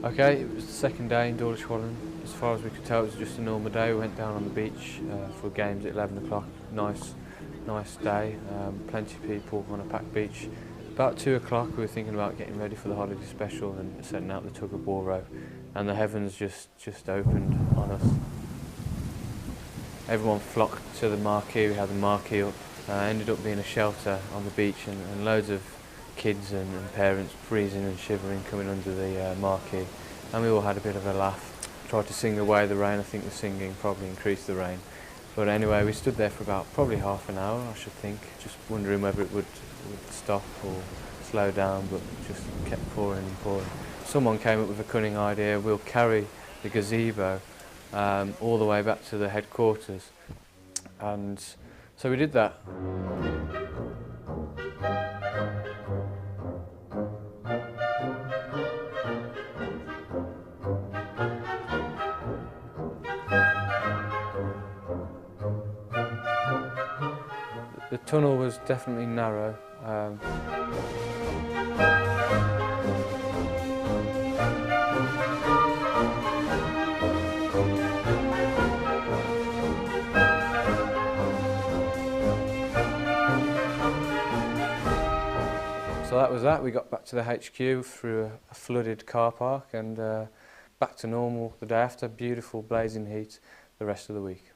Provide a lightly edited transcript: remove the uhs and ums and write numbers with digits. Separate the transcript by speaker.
Speaker 1: Okay, it was the second day in Dawlish. As far as we could tell, it was just a normal day. We went down on the beach for games at 11 o'clock. Nice day. Plenty of people on a packed beach. About 2 o'clock, we were thinking about getting ready for the holiday special and setting out the tug of war rope, and the heavens just opened on us. Everyone flocked to the marquee. We had the marquee up. Ended up being a shelter on the beach, and loads of kids and parents freezing and shivering coming under the marquee, and we all had a bit of a laugh. Tried to sing away the rain. I think the singing probably increased the rain, but anyway, we stood there for about probably half an hour, I should think, just wondering whether it would stop or slow down, but just kept pouring and pouring. Someone came up with a cunning idea: we'll carry the gazebo all the way back to the headquarters, and so we did that. The tunnel was definitely narrow. So that was that. We got back to the HQ through a flooded car park and back to normal the day after. Beautiful blazing heat the rest of the week.